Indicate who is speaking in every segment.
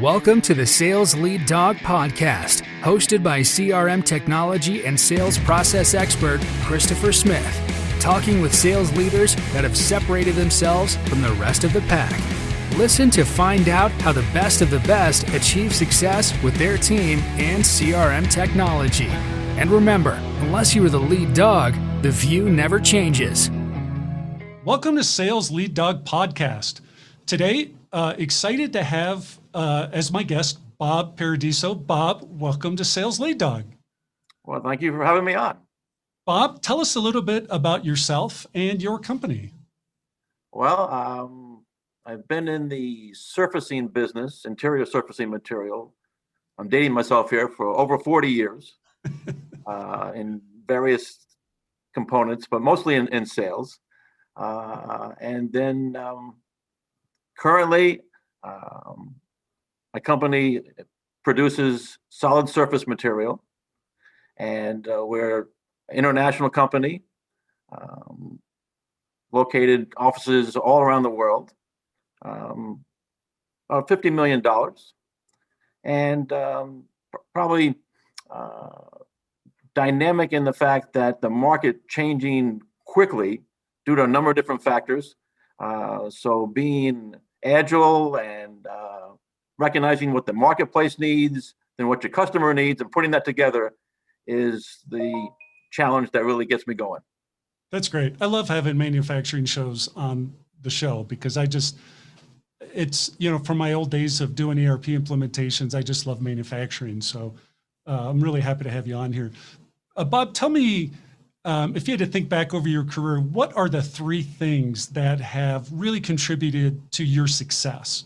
Speaker 1: Welcome to the Sales Lead Dog Podcast, hosted by CRM technology and sales process expert Christopher Smith, talking with sales leaders that have separated themselves from the rest of the pack. Listen to find out how the best of the best achieve success with their team and CRM technology. And remember, unless you are the lead dog, the view never changes.
Speaker 2: Welcome to Sales Lead Dog Podcast. Today, excited to have as my guest, Bob Paradiso. Bob, welcome to Sales Lead Dog.
Speaker 3: Well, thank you for having me on.
Speaker 2: Bob, tell us a little bit about yourself and your company.
Speaker 3: Well, I've been in the surfacing business, interior surfacing material. I'm dating myself here for over 40 years in various components, but mostly in sales. And then currently, my company produces solid surface material, and we're an international company, located offices all around the world, about $50 million, and probably dynamic in the fact that the market changing quickly due to a number of different factors. So being agile and recognizing what the marketplace needs and what your customer needs and putting that together is the challenge that really gets me going.
Speaker 2: That's great. I love having manufacturing shows on the show because it's, from my old days of doing ERP implementations, I just love manufacturing. So I'm really happy to have you on here. Bob, tell me, if you had to think back over your career, what are the three things that have really contributed to your success?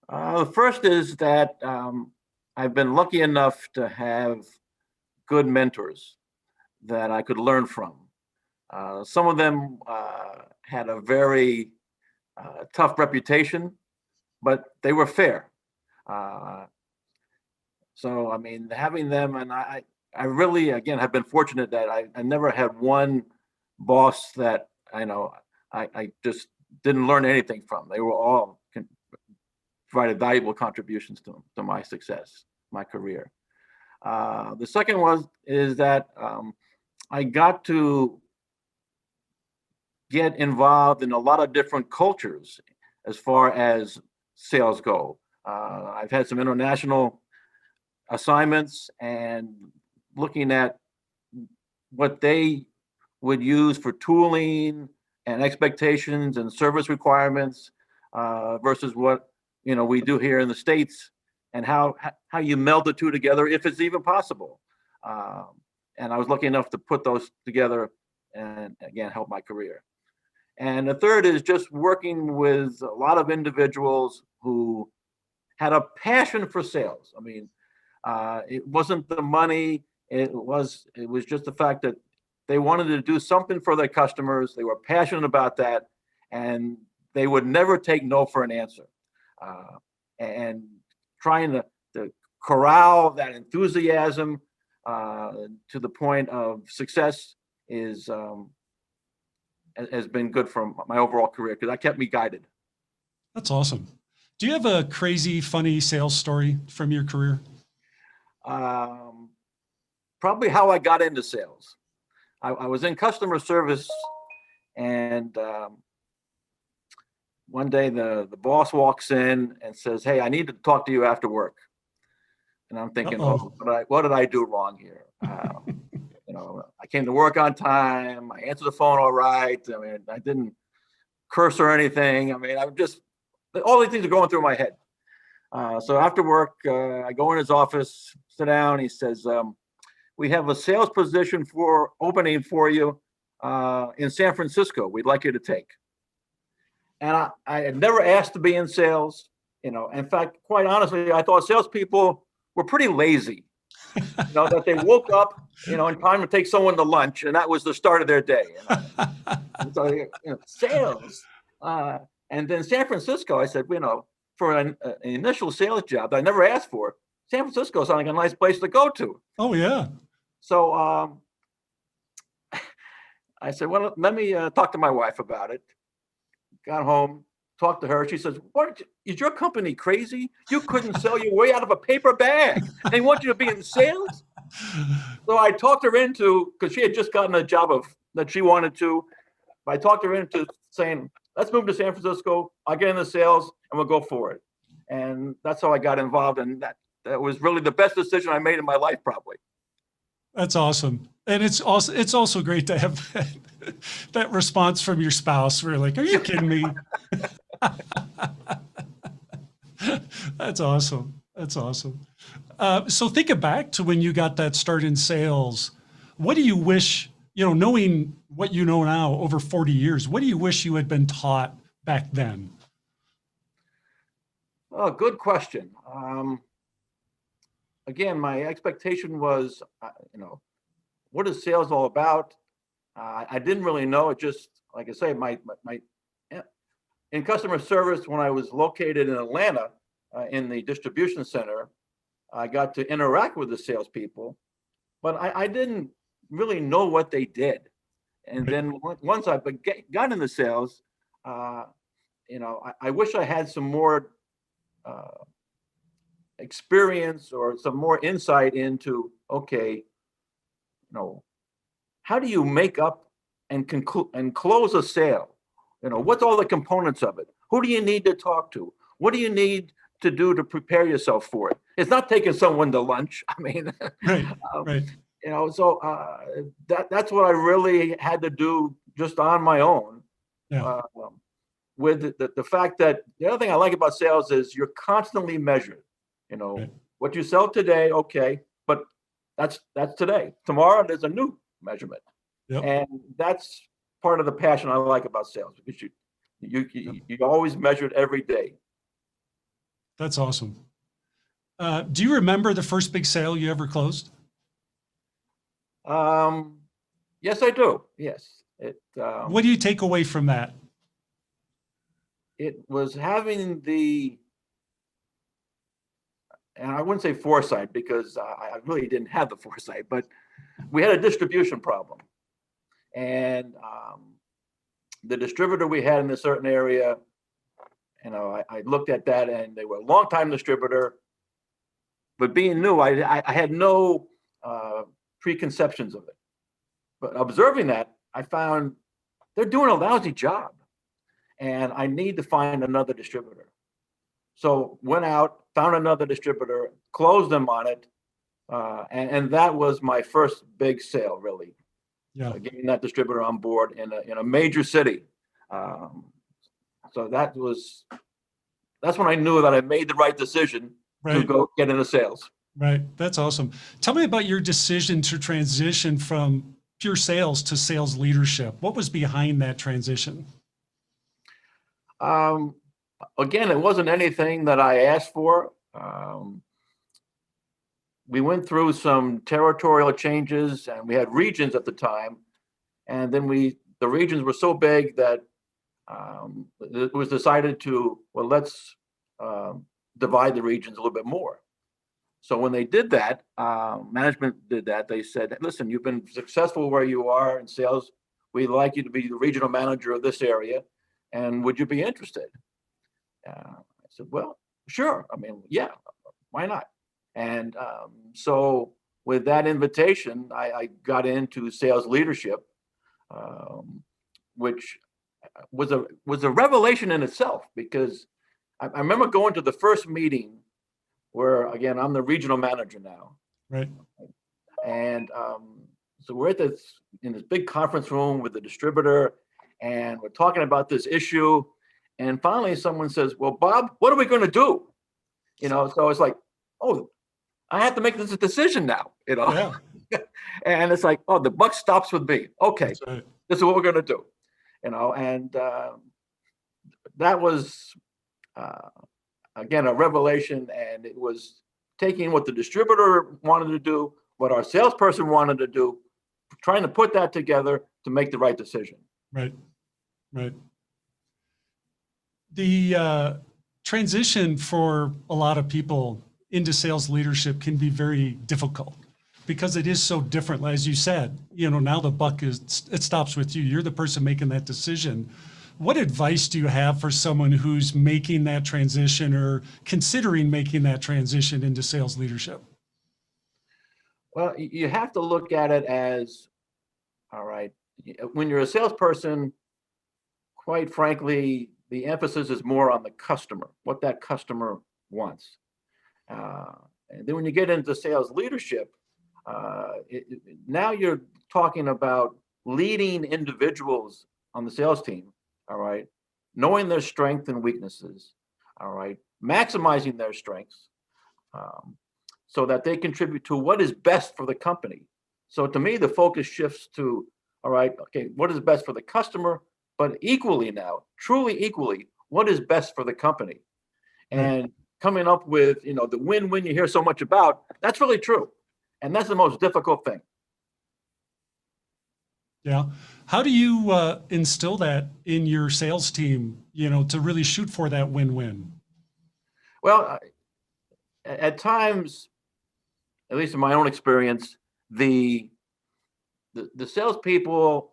Speaker 3: The first is that I've been lucky enough to have good mentors that I could learn from. Some of them had a very tough reputation, but they were fair. So, I mean, having them, and I really, again, have been fortunate that I never had one boss that I just didn't learn anything from. They were all provided valuable contributions to my success, my career. The second is that I got to get involved in a lot of different cultures as far as sales go. I've had some international assignments and looking at what they would use for tooling and expectations and service requirements versus what we do here in the States, and how you meld the two together if it's even possible. And I was lucky enough to put those together and again help my career. And the third is just working with a lot of individuals who had a passion for sales. I mean, it wasn't the money. It was just the fact that they wanted to do something for their customers. They were passionate about that, and they would never take no for an answer. And trying to corral that enthusiasm to the point of success has been good for my overall career because that kept me guided.
Speaker 2: That's awesome. Do you have a crazy, funny sales story from your career?
Speaker 3: Probably how I got into sales. I was in customer service, and one day the boss walks in and says, "Hey, I need to talk to you after work." And I'm thinking, what did I do wrong here? I came to work on time. I answered the phone all right. I mean, I didn't curse or anything. I mean, all these things are going through my head. So after work, I go in his office, sit down. He says, "We have a sales position opening for you in San Francisco. We'd like you to take." And I had never asked to be in sales. In fact, quite honestly, I thought salespeople were pretty lazy. That they woke up, in time to take someone to lunch, and that was the start of their day. And so, sales. And then San Francisco, I said, for an initial sales job that I never asked for, San Francisco sounded like a nice place to go to.
Speaker 2: Oh, yeah.
Speaker 3: So I said, well, let me talk to my wife about it. Got home, talked to her. She says, "What is your company crazy? You couldn't sell your way out of a paper bag. They want you to be in sales." So I talked her into, because she had just gotten a job that she wanted to. I talked her into saying, "Let's move to San Francisco. I'll get into sales and we'll go for it." And that's how I got involved. And that was really the best decision I made in my life, probably.
Speaker 2: That's awesome. And it's also great to have that response from your spouse where you're like, "Are you kidding me?" That's awesome. That's awesome. So think back to when you got that start in sales. What do you wish, knowing what you know now over 40 years, what do you wish you had been taught back then?
Speaker 3: Oh, good question. Again, my expectation was, what is sales all about? I didn't really know. It just, like I say, in customer service, when I was located in Atlanta, in the distribution center, I got to interact with the salespeople, but I didn't really know what they did. And then once I got into sales, I wish I had some more experience or some more insight into, okay, how do you make up and conclude and close a sale? What's all the components of it? Who do you need to talk to? What do you need to do to prepare yourself for it? It's not taking someone to lunch. I mean,
Speaker 2: right.
Speaker 3: So that's what I really had to do just on my own.
Speaker 2: Yeah.
Speaker 3: With the fact that the other thing I like about sales is you're constantly measured.
Speaker 2: Right.
Speaker 3: What you sell today, okay, but that's today. Tomorrow there's a new measurement.
Speaker 2: Yep.
Speaker 3: And that's part of the passion I like about sales, because you always measure it every day.
Speaker 2: That's awesome. Do you remember the first big sale you ever closed?
Speaker 3: Yes, I do. Yes.
Speaker 2: What do you take away from that?
Speaker 3: It was having and I wouldn't say foresight, because I really didn't have the foresight, but we had a distribution problem. And the distributor we had in a certain area, I looked at that, and they were a long-time distributor, but being new, I had no preconceptions of it. But observing that, I found they're doing a lousy job, and I need to find another distributor. So went out, found another distributor, closed them on it, and that was my first big sale, really.
Speaker 2: Yeah.
Speaker 3: Getting that distributor on board in a major city. So that's when I knew that I made the right decision to go get into sales.
Speaker 2: Right. That's awesome. Tell me about your decision to transition from pure sales to sales leadership. What was behind that transition?
Speaker 3: Again, it wasn't anything that I asked for. We went through some territorial changes, and we had regions at the time. And then the regions were so big that it was decided to, let's divide the regions a little bit more. So when they did that, management did that, they said, "Listen, you've been successful where you are in sales. We'd like you to be the regional manager of this area. And would you be interested?" I said, "Well, sure. I mean, yeah, why not?" And so with that invitation, I got into sales leadership, which was a revelation in itself, because I remember going to the first meeting where, again, I'm the regional manager now.
Speaker 2: Right.
Speaker 3: And so we're in this big conference room with the distributor, and we're talking about this issue. And finally, someone says, "Well, Bob, what are we going to do?" So it's like, oh, I have to make this decision now.
Speaker 2: Yeah.
Speaker 3: And it's like, oh, the buck stops with me. Okay,
Speaker 2: Right.
Speaker 3: This is what we're going to do. And that was again a revelation, and it was taking what the distributor wanted to do, what our salesperson wanted to do, trying to put that together to make the right decision.
Speaker 2: Right. The transition for a lot of people into sales leadership can be very difficult, because it is so different. As you said, now the buck it stops with you. You're the person making that decision. What advice do you have for someone who's making that transition or considering making that transition into sales leadership?
Speaker 3: Well, you have to look at it as, all right, when you're a salesperson, quite frankly, the emphasis is more on the customer, what that customer wants. And then when you get into sales leadership, now you're talking about leading individuals on the sales team, all right, knowing their strengths and weaknesses, all right, maximizing their strengths, so that they contribute to what is best for the company. So to me, the focus shifts to, all right, okay, what is best for the customer, but equally now, truly equally, what is best for the company? And coming up with, the win-win you hear so much about, that's really true. And that's the most difficult thing.
Speaker 2: Yeah. How do you instill that in your sales team, to really shoot for that win-win?
Speaker 3: Well, at times, at least in my own experience, the salespeople,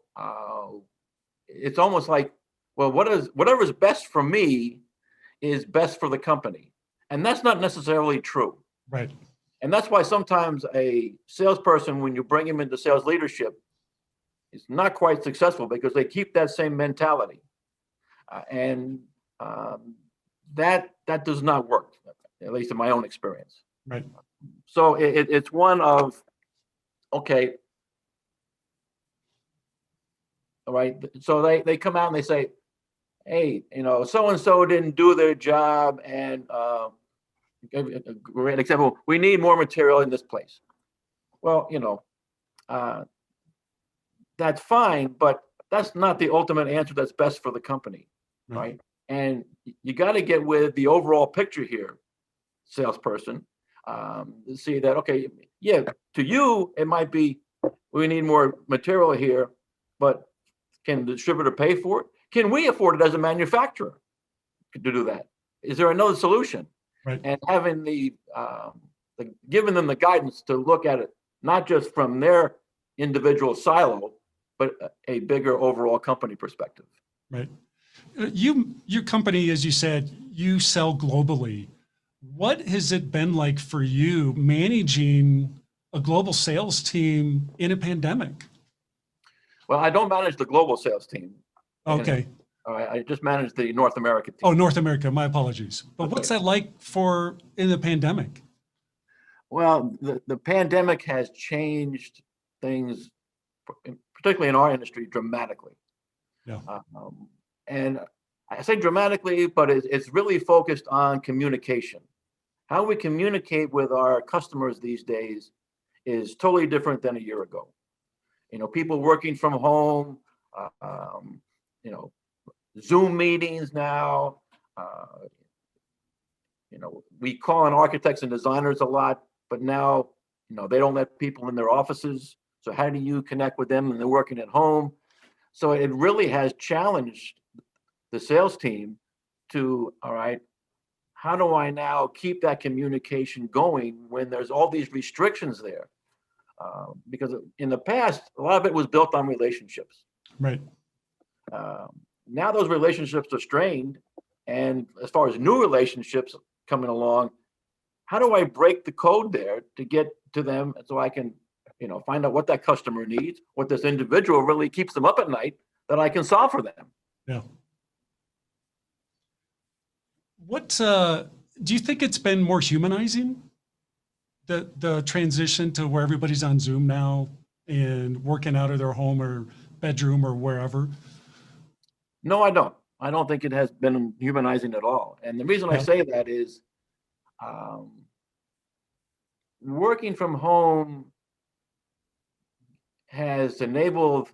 Speaker 3: it's almost like, well, whatever is best for me is best for the company, and that's not necessarily true.
Speaker 2: Right.
Speaker 3: And that's why sometimes a salesperson, when you bring him into sales leadership, is not quite successful because they keep that same mentality, and that does not work, at least in my own experience.
Speaker 2: Right.
Speaker 3: So it's one of, okay, all right. So they come out and they say, hey, so and so didn't do their job, and a great example, we need more material in this place. Well, that's fine, but that's not the ultimate answer that's best for the company, right? And you got to get with the overall picture here, salesperson, to see that, okay, yeah, to you, it might be, we need more material here, but can the distributor pay for it? Can we afford it as a manufacturer to do that? Is there another solution?
Speaker 2: Right.
Speaker 3: And having giving them the guidance to look at it, not just from their individual silo, but a bigger overall company perspective.
Speaker 2: Right. Your company, as you said, you sell globally. What has it been like for you managing a global sales team in a pandemic?
Speaker 3: Well, I don't manage the global sales team.
Speaker 2: Okay.
Speaker 3: I just manage the North America team.
Speaker 2: Oh, North America. My apologies. But what's that like in the pandemic?
Speaker 3: Well, the pandemic has changed things, particularly in our industry, dramatically.
Speaker 2: Yeah.
Speaker 3: And I say dramatically, but it's really focused on communication. How we communicate with our customers these days is totally different than a year ago. People working from home, Zoom meetings now. We call on architects and designers a lot, but now, they don't let people in their offices. So how do you connect with them when they're working at home? So it really has challenged the sales team to, all right, how do I now keep that communication going when there's all these restrictions there? Because in the past, a lot of it was built on relationships.
Speaker 2: Right.
Speaker 3: Now those relationships are strained. And as far as new relationships coming along, how do I break the code there to get to them so I can, find out what that customer needs, what this individual really keeps them up at night that I can solve for them?
Speaker 2: Yeah. What do you think it's been more humanizing? The transition to where everybody's on Zoom now and working out of their home or bedroom or wherever?
Speaker 3: No, I don't. I don't think it has been humanizing at all. And the reason I say that is working from home has enabled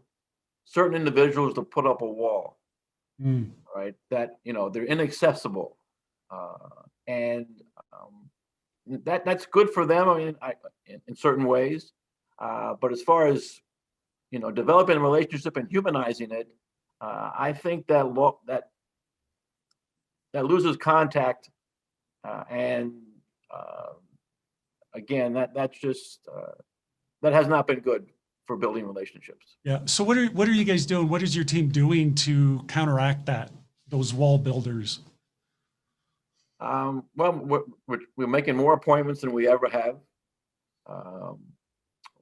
Speaker 3: certain individuals to put up a wall, right? That, they're inaccessible. And that's good for them. I mean, in certain ways. But as far as, developing a relationship and humanizing it, I think that loses contact, and again, that's just that has not been good for building relationships.
Speaker 2: Yeah. So what are you guys doing? What is your team doing to counteract those wall builders?
Speaker 3: Well, we're making more appointments than we ever have.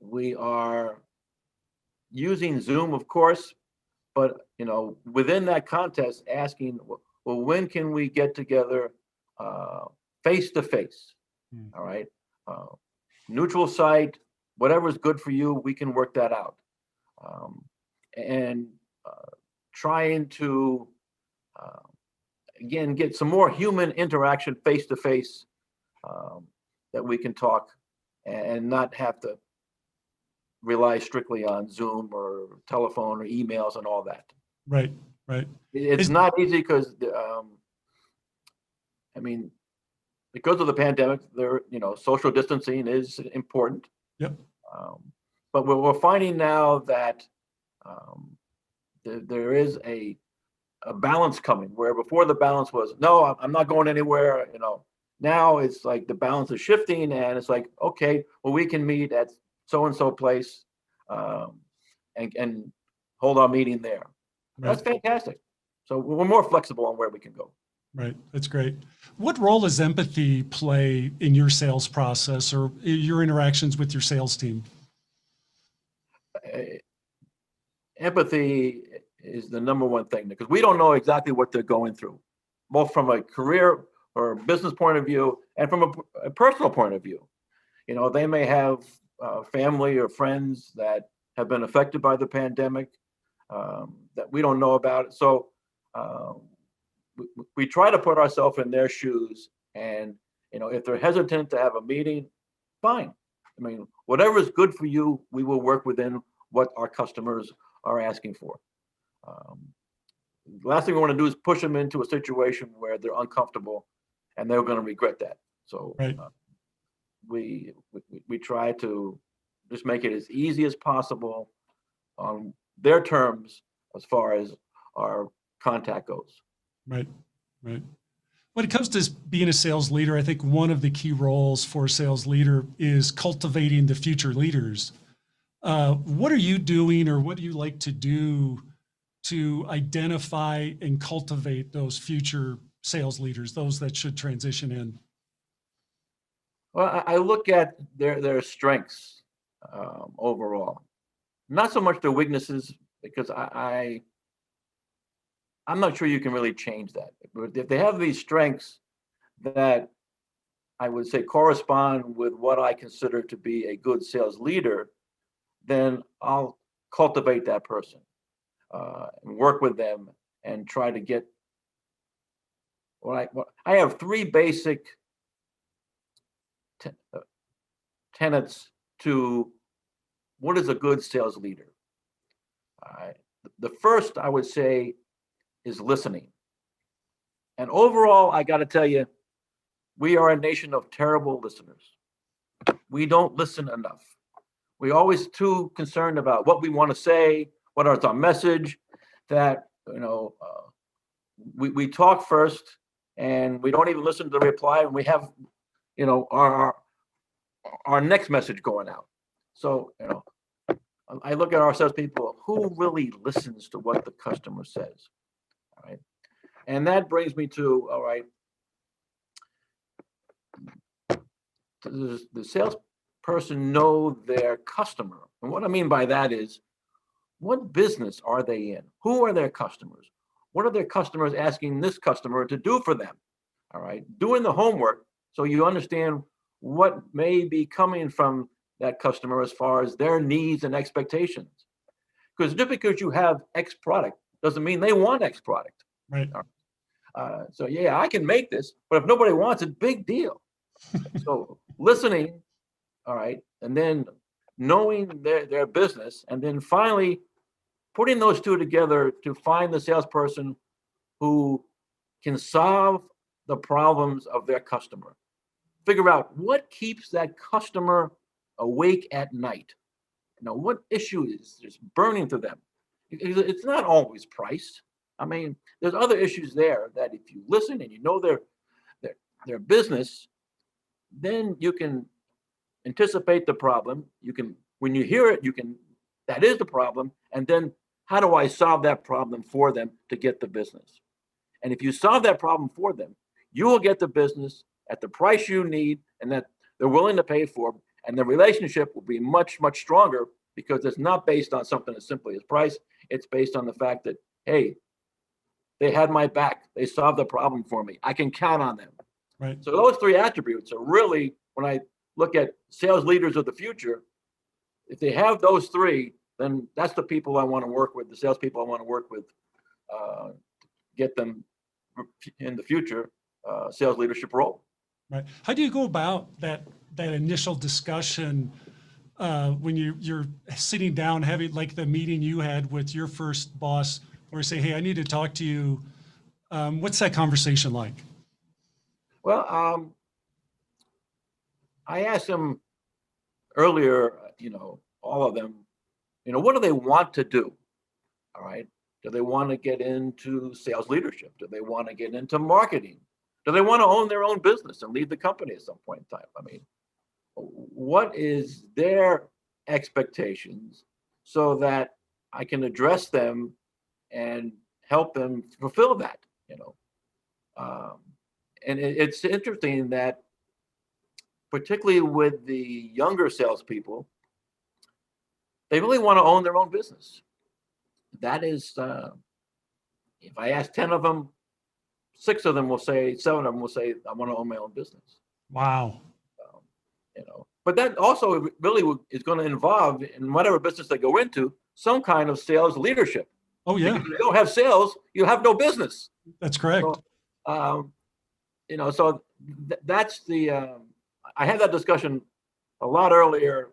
Speaker 3: We are using Zoom, of course, but within that context, asking, well, when can we get together face to face? All right, neutral site, whatever is good for you, we can work that out, and trying to again get some more human interaction face to face, that we can talk and not have to rely strictly on Zoom or telephone or emails and all that.
Speaker 2: Right.
Speaker 3: It's not easy because, because of the pandemic, social distancing is important.
Speaker 2: Yep.
Speaker 3: But we're finding now that there is a balance coming, where before the balance was, no, I'm not going anywhere. Now it's like the balance is shifting, and it's like, okay, well, we can meet at so-and-so place, and hold our meeting there.
Speaker 2: Right.
Speaker 3: That's fantastic. So we're more flexible on where we can go.
Speaker 2: Right. That's great. What role does empathy play in your sales process or your interactions with your sales team?
Speaker 3: Empathy is the number one thing, because we don't know exactly what they're going through, both from a career or business point of view and from a personal point of view. They may have family or friends that have been affected by the pandemic, that we don't know about. So we try to put ourselves in their shoes, and if they're hesitant to have a meeting, fine. Whatever is good for you, we will work within what our customers are asking for. The last thing we want to do is push them into a situation where they're uncomfortable and they're going to regret that. So
Speaker 2: right.
Speaker 3: We try to just make it as easy as possible on their terms as far as our contact goes.
Speaker 2: Right. When it comes to being a sales leader, I think one of the key roles for a sales leader is cultivating the future leaders. What are you doing, or what do you like to do to identify and cultivate those future sales leaders, those that should transition in?
Speaker 3: Well, I look at their strengths overall, not so much their weaknesses, because I'm not sure you can really change that. But if they have these strengths that I would say correspond with what I consider to be a good sales leader, then I'll cultivate that person, and work with them and try to get I have three basic tenets to what is a good sales leader. The first, I would say, is listening. And overall, I got to tell you, we are a nation of terrible listeners. We don't listen enough. We're always too concerned about what we want to say, what is our message, that, we talk first and we don't even listen to the reply, and we have, our next message going out. So, I look at our salespeople, who really listens to what the customer says. All right. And that brings me to, all right, does the salesperson know their customer? And what I mean by that is, what business are they in? Who are their customers? What are their customers asking this customer to do for them? All right. Doing the homework so you understand what may be coming from that customer as far as their needs and expectations. Because just because you have X product doesn't mean they want X product.
Speaker 2: Right.
Speaker 3: So yeah, I can make this, but if nobody wants it, big deal. So listening, all right, and then knowing their business, and then finally putting those two together to find the salesperson who can solve the problems of their customer. Figure out what keeps that customer awake at night. What issue is just burning to them. It's not always price. There's other issues there that if you listen and you know their business, then you can anticipate the problem. You can, when you hear it, you can that is the problem, and then how do I solve that problem for them to get the business? And if you solve that problem for them, you will get the business at the price you need and that they're willing to pay for, and the relationship will be much, much stronger because it's not based on something as simply as price. It's based on the fact that, hey, they had my back. They solved the problem for me. I can count on them.
Speaker 2: Right.
Speaker 3: So those three attributes are really, when I look at sales leaders of the future, if they have those three, then that's the people I want to work with, the salespeople I want to work with, get them in the future sales leadership role.
Speaker 2: Right. How do you go about that initial discussion when you're sitting down, having like the meeting you had with your first boss, where you say, "Hey, I need to talk to you." What's that conversation like?
Speaker 3: Well, I asked them earlier, all of them, what do they want to do? All right. Do they want to get into sales leadership? Do they want to get into marketing? Do they want to own their own business and lead the company at some point in time? I mean, what is their expectations so that I can address them and help them fulfill that, and it's interesting that particularly with the younger salespeople, they really want to own their own business. That is, if I ask 10 of them, 6 of them will say, 7 of them will say, I want to own my own business.
Speaker 2: Wow.
Speaker 3: But that also really is going to involve, in whatever business they go into, some kind of sales leadership.
Speaker 2: Oh, yeah.
Speaker 3: Because if you don't have sales, you have no business.
Speaker 2: That's correct.
Speaker 3: So, so that's the, I had that discussion a lot earlier,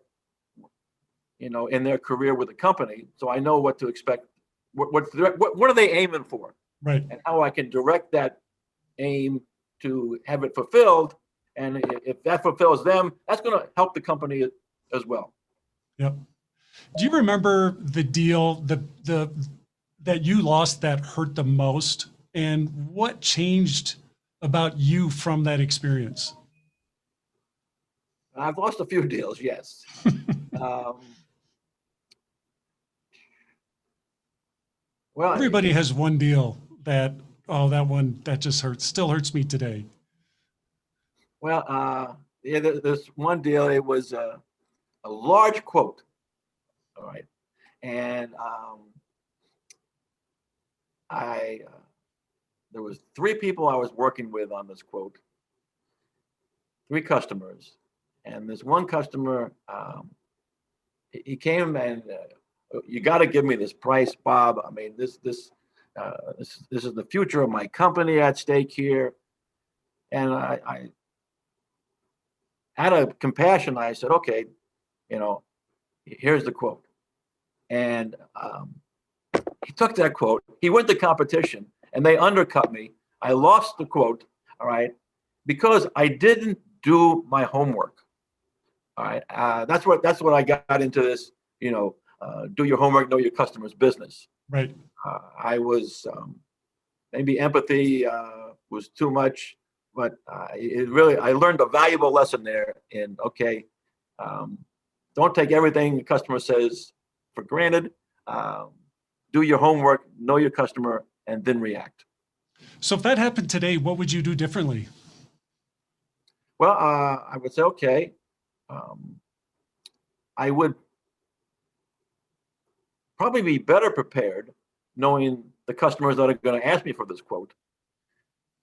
Speaker 3: in their career with the company. So I know what to expect. What are they aiming for?
Speaker 2: Right.
Speaker 3: And how I can direct that aim to have it fulfilled. And if that fulfills them, that's going to help the company as well.
Speaker 2: Yep. Do you remember the deal that you lost that hurt the most, and what changed about you from that experience?
Speaker 3: I've lost a few deals, yes. Well,
Speaker 2: everybody has one deal that just still hurts me today.
Speaker 3: Well, there's one deal. It was a large quote. All right. And there was 3 people I was working with on this quote, 3 customers. And this one customer, he came and you got to give me this price, Bob. I mean, this is the future of my company at stake here. And I out of compassion, I said, okay, here's the quote. And he took that quote. He went to competition, and they undercut me. I lost the quote, all right, because I didn't do my homework. All right, that's what I got into this. Do your homework, know your customer's business.
Speaker 2: Right.
Speaker 3: I was maybe empathy was too much. But I learned a valuable lesson there in, don't take everything the customer says for granted. Do your homework, know your customer, and then react.
Speaker 2: So if that happened today, what would you do differently?
Speaker 3: Well, I would say, okay, I would probably be better prepared knowing the customers that are going to ask me for this quote.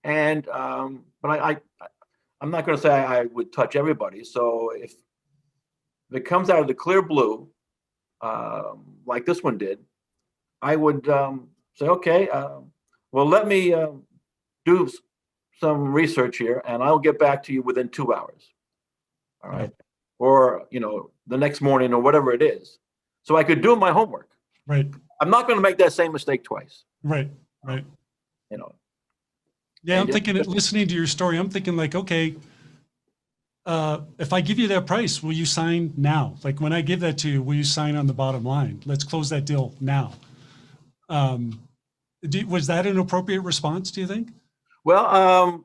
Speaker 3: And but I'm not going to say I would touch everybody. So if it comes out of the clear blue, like this one did, I would say, okay, well, let me do some research here, and I'll get back to you within 2 hours. All right, or the next morning or whatever it is, so I could do my homework.
Speaker 2: Right.
Speaker 3: I'm not going to make that same mistake twice.
Speaker 2: Right. Right. Yeah, I'm thinking, listening to your story, I'm thinking like, okay, if I give you that price, will you sign now? Like when I give that to you, will you sign on the bottom line? Let's close that deal now. Was that an appropriate response, do you think?
Speaker 3: Well,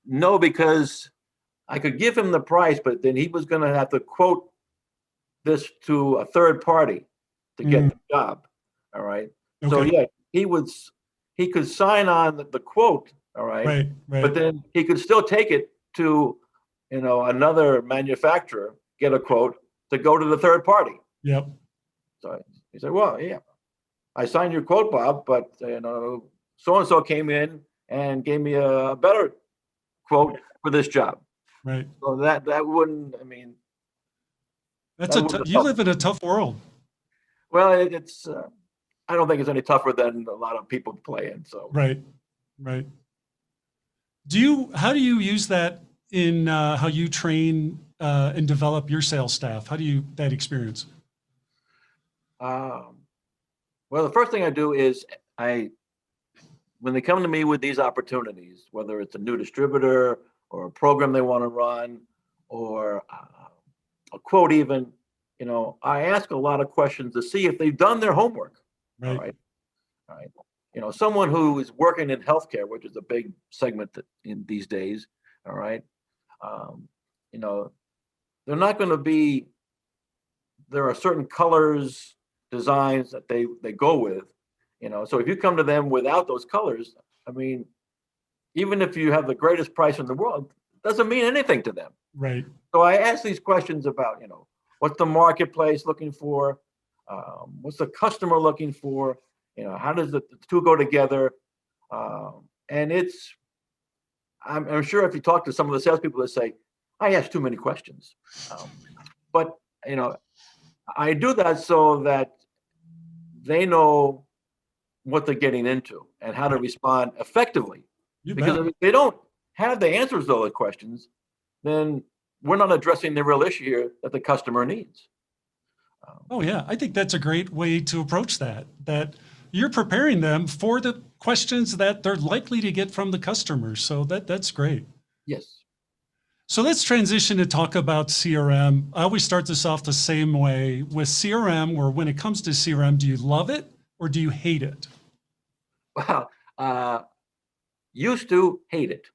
Speaker 3: no, because I could give him the price, but then he was going to have to quote this to a third party to get the job. All right. So
Speaker 2: Okay.
Speaker 3: yeah, he could sign on the quote. All right.
Speaker 2: Right. Right.
Speaker 3: But then he could still take it to, another manufacturer, get a quote to go to the third party.
Speaker 2: Yep.
Speaker 3: So he said, well, yeah, I signed your quote, Bob, but so-and-so came in and gave me a better quote for this job.
Speaker 2: Right.
Speaker 3: So that wouldn't, I mean,
Speaker 2: That's
Speaker 3: that wouldn't
Speaker 2: you
Speaker 3: help.
Speaker 2: live in a tough world.
Speaker 3: Well, it's, I don't think it's any tougher than a lot of people play in. So
Speaker 2: Right. Right. How do you use that in how you train and develop your sales staff? How do you that experience?
Speaker 3: well, the first thing I do is when they come to me with these opportunities, whether it's a new distributor or a program they want to run or a quote even, I ask a lot of questions to see if they've done their homework.
Speaker 2: Right.
Speaker 3: All right. All right. Someone who is working in healthcare, which is a big segment in these days. All right. They're not going to be, there are certain colors, designs that they go with, so if you come to them without those colors, I mean, even if you have the greatest price in the world, it doesn't mean anything to them.
Speaker 2: Right.
Speaker 3: So I ask these questions about, what's the marketplace looking for? What's the customer looking for? How does the two go together? And I'm sure if you talk to some of the salespeople, they say, I ask too many questions. But, I do that so that they know what they're getting into and how to respond effectively. Because if they don't have the answers to those questions, then we're not addressing the real issue here that the customer needs.
Speaker 2: Oh yeah, I think that's a great way to approach that. That you're preparing them for the questions that they're likely to get from the customers. So that's great.
Speaker 3: Yes.
Speaker 2: So let's transition to talk about CRM. I always start this off the same way with CRM, where when it comes to CRM, do you love it or do you hate it?
Speaker 3: Well, used to hate it.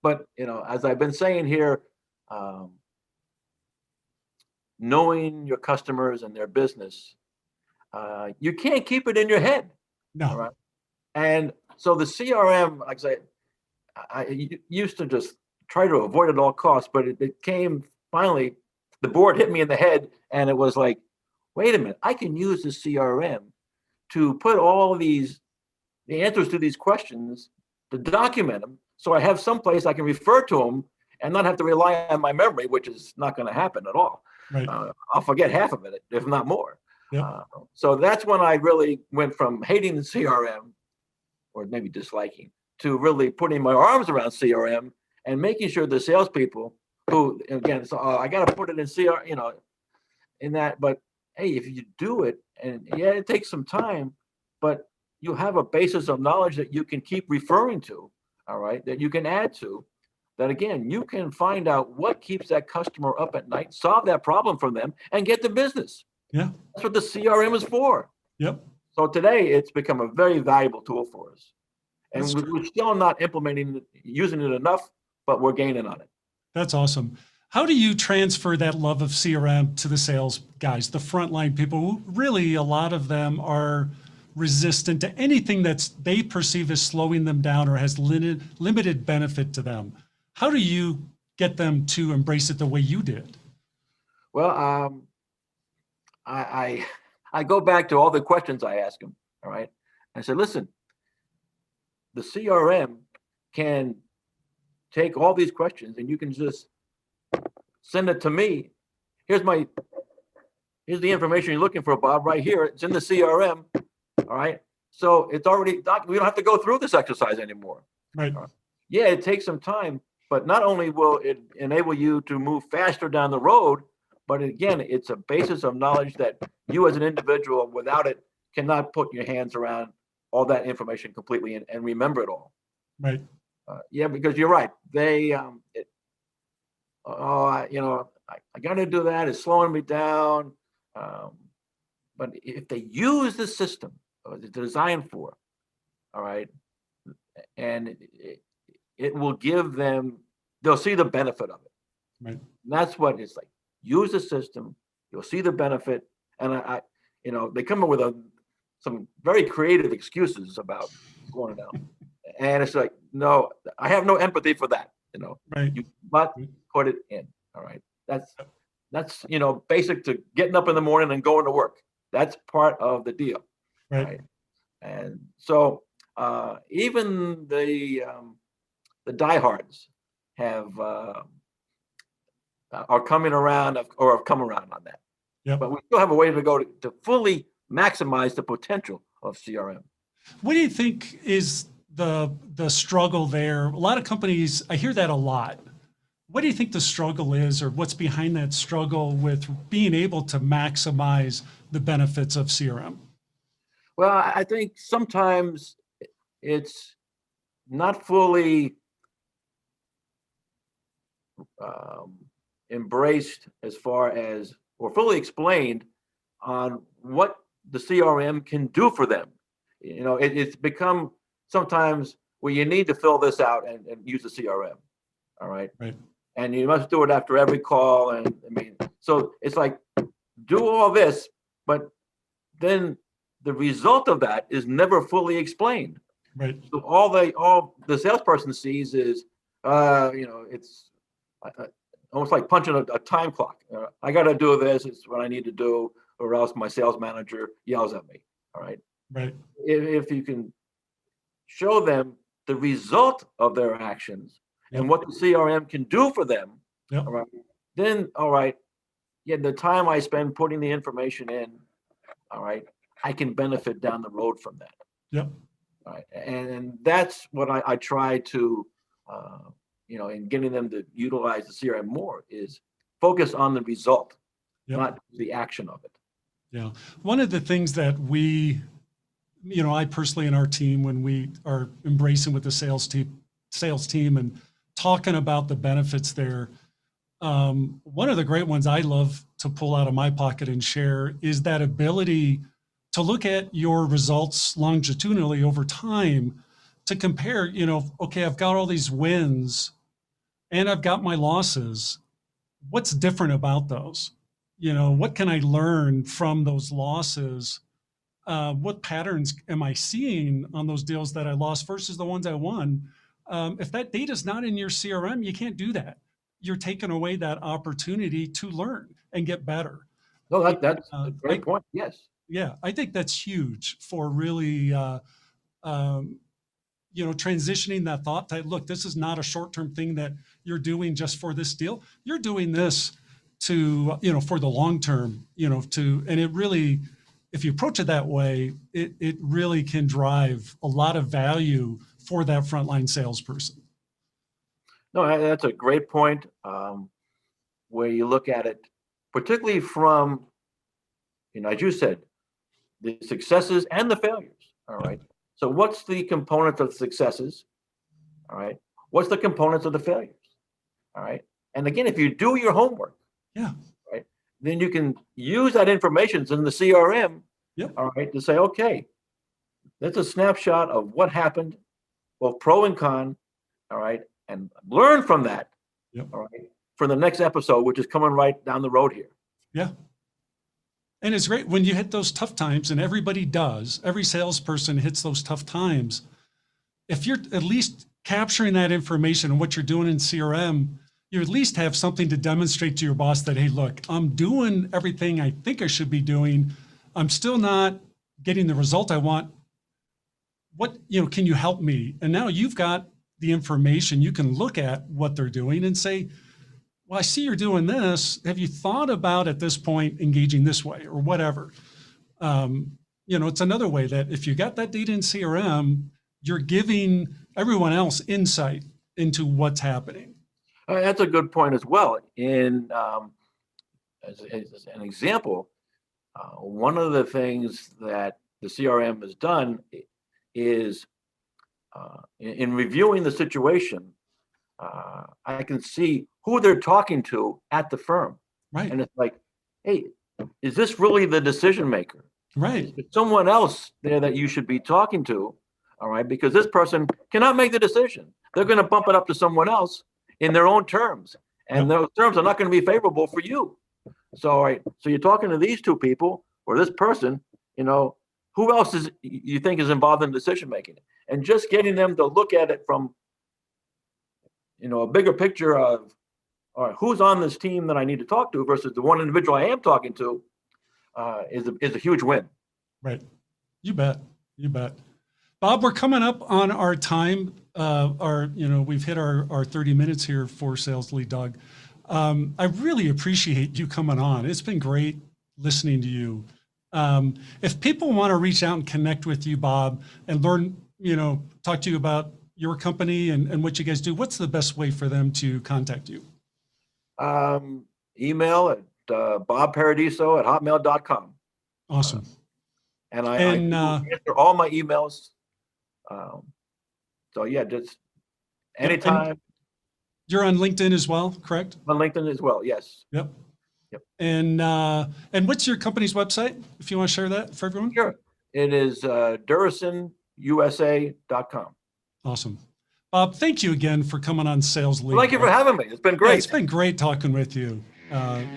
Speaker 3: But, as I've been saying here, knowing your customers and their business, you can't keep it in your head.
Speaker 2: No.
Speaker 3: All right. And so the CRM, like I say, I used to just try to avoid it at all costs, but it came finally, the board hit me in the head and it was like, wait a minute, I can use the CRM to put all the answers to these questions, to document them. So I have someplace I can refer to them and not have to rely on my memory, which is not going to happen at all.
Speaker 2: Right.
Speaker 3: I'll forget half of it, if not more.
Speaker 2: Yep.
Speaker 3: So that's when I really went from hating the CRM, or maybe disliking, to really putting my arms around CRM and making sure the salespeople who, again, so I got to put it in CRM, in that. But hey, if you do it, and yeah, it takes some time, but you have a basis of knowledge that you can keep referring to, all right, that you can add to, that again, you can find out what keeps that customer up at night, solve that problem for them, and get the business.
Speaker 2: Yeah.
Speaker 3: That's what the CRM is for.
Speaker 2: Yep.
Speaker 3: So today, it's become a very valuable tool for us. And
Speaker 2: That's
Speaker 3: we're still not using it enough, but we're gaining on it.
Speaker 2: That's awesome. How do you transfer that love of CRM to the sales guys, the frontline people who really, a lot of them are resistant to anything they perceive as slowing them down or has limited benefit to them? How do you get them to embrace it the way you did?
Speaker 3: Well, I go back to all the questions I ask them. All right. I said, listen, the CRM can take all these questions and you can just send it to me. Here's the information you're looking for, Bob, right here. It's in the CRM. All right. So it's already, we don't have to go through this exercise anymore.
Speaker 2: Right.
Speaker 3: Yeah, it takes some time, but not only will it enable you to move faster down the road, but again, it's a basis of knowledge that you as an individual, without it, cannot put your hands around all that information completely and remember it all.
Speaker 2: Right.
Speaker 3: Yeah, because you're right. They, I got to do that. It's slowing me down. But if they use the system it's designed for, all right, and it will give them, they'll see the benefit of it.
Speaker 2: Right.
Speaker 3: And that's what it's like. Use the system, You'll see the benefit. And they come up with some very creative excuses about going down. And it's like, no, I have no empathy for that.
Speaker 2: Right.
Speaker 3: You must put it in. All right. That's basic to getting up in the morning and going to work. That's part of the deal.
Speaker 2: Right.
Speaker 3: And so even the diehards are coming around or have come around on that.
Speaker 2: Yep.
Speaker 3: But we still have a way to go to fully maximize the potential of CRM.
Speaker 2: What do you think is the struggle there? A lot of companies, I hear that a lot. What do you think the struggle is, or what's behind that struggle with being able to maximize the benefits of CRM?
Speaker 3: Well, I think sometimes it's not fully embraced as far as, or fully explained on what the CRM can do for them. It's become sometimes where you need to fill this out and use the CRM. All right.
Speaker 2: Right.
Speaker 3: And you must do it after every call. And so it's like, do all this, but then the result of that is never fully explained.
Speaker 2: Right.
Speaker 3: So all the salesperson sees is, it's almost like punching a time clock. I got to do this. It's what I need to do, or else my sales manager yells at me. All right.
Speaker 2: Right.
Speaker 3: If you can show them the result of their actions and what the CRM can do for them,
Speaker 2: yep.
Speaker 3: All right, then, all right, the time I spend putting the information in, all right, I can benefit down the road from that.
Speaker 2: Yep.
Speaker 3: All right. And that's what I try to, in getting them to utilize the CRM more, is focus on the result, not the action of it.
Speaker 2: Yeah. One of the things that I personally and our team, when we are embracing with the sales team and talking about the benefits there, one of the great ones I love to pull out of my pocket and share is that ability to look at your results longitudinally over time to compare, okay, I've got all these wins and I've got my losses. What's different about those? What can I learn from those losses? What patterns am I seeing on those deals that I lost versus the ones I won? If that data is not in your CRM, you can't do that. You're taking away that opportunity to learn and get better.
Speaker 3: No, that's a great point. Yes.
Speaker 2: Yeah, I think that's huge for really, transitioning that thought that, look, this is not a short-term thing that you're doing just for this deal. You're doing this to, for the long term, and it really, if you approach it that way, it really can drive a lot of value for that frontline salesperson.
Speaker 3: No, that's a great point, where you look at it, particularly from, as you said, the successes and the failures. All right. So what's the component of successes? All right. What's the components of the failures? All right. And again, if you do your homework, right, then you can use that information in the CRM, all right, to say, okay, that's a snapshot of what happened, both pro and con, all right, and learn from that, all right, for the next episode, which is coming right down the road here.
Speaker 2: Yeah. And it's great when you hit those tough times, and everybody does. Every salesperson hits those tough times. If you're at least capturing that information and what you're doing in CRM, you at least have something to demonstrate to your boss that, hey, look, I'm doing everything I think I should be doing. I'm still not getting the result I want. What, can you help me? And now you've got the information. You can look at what they're doing and say, well, I see you're doing this. Have you thought about at this point engaging this way or whatever? It's another way that if you got that data in CRM, you're giving everyone else insight into what's happening.
Speaker 3: That's a good point as well. As an example, one of the things that the CRM has done is in reviewing the situation, I can see who they're talking to at the firm.
Speaker 2: Right.
Speaker 3: And it's like, hey, is this really the decision maker?
Speaker 2: Right.
Speaker 3: Is someone else there that you should be talking to? All right. Because this person cannot make the decision. They're going to bump it up to someone else in their own terms. And those terms are not going to be favorable for you. So, all right, so you're talking to these two people or this person, who else is you think is involved in decision making? And just getting them to look at it from, a bigger picture of, all right, who's on this team that I need to talk to versus the one individual I am talking to is a huge win.
Speaker 2: Right. You bet. Bob, we're coming up on our time. We've hit our 30 minutes here for Sales Lead Dog. I really appreciate you coming on. It's been great listening to you. If people want to reach out and connect with you, Bob, and learn, talk to you about your company and what you guys do, what's the best way for them to contact you?
Speaker 3: Email at bobparadiso@hotmail.com.
Speaker 2: Awesome.
Speaker 3: And I answer all my emails. So yeah, just anytime.
Speaker 2: And you're on LinkedIn as well, correct?
Speaker 3: On LinkedIn as well, yes.
Speaker 2: Yep. And what's your company's website, if you want to share that for everyone?
Speaker 3: Sure. It is durasainusa.com.
Speaker 2: Awesome. Bob, thank you again for coming on Sales Lead.
Speaker 3: Well, thank you for having me. It's been great.
Speaker 2: Yeah, it's been great talking with you.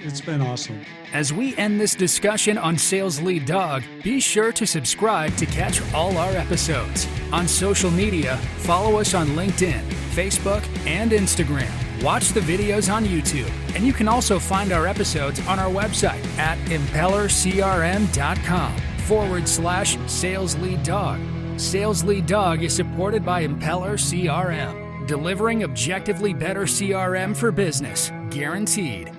Speaker 2: It's been awesome.
Speaker 1: As we end this discussion on Sales Lead Dog, be sure to subscribe to catch all our episodes. On social media, follow us on LinkedIn, Facebook, and Instagram. Watch the videos on YouTube, and you can also find our episodes on our website at impellercrm.com/Sales Lead Dog. Sales Lead Dog is supported by Impeller CRM, delivering objectively better CRM for business, guaranteed.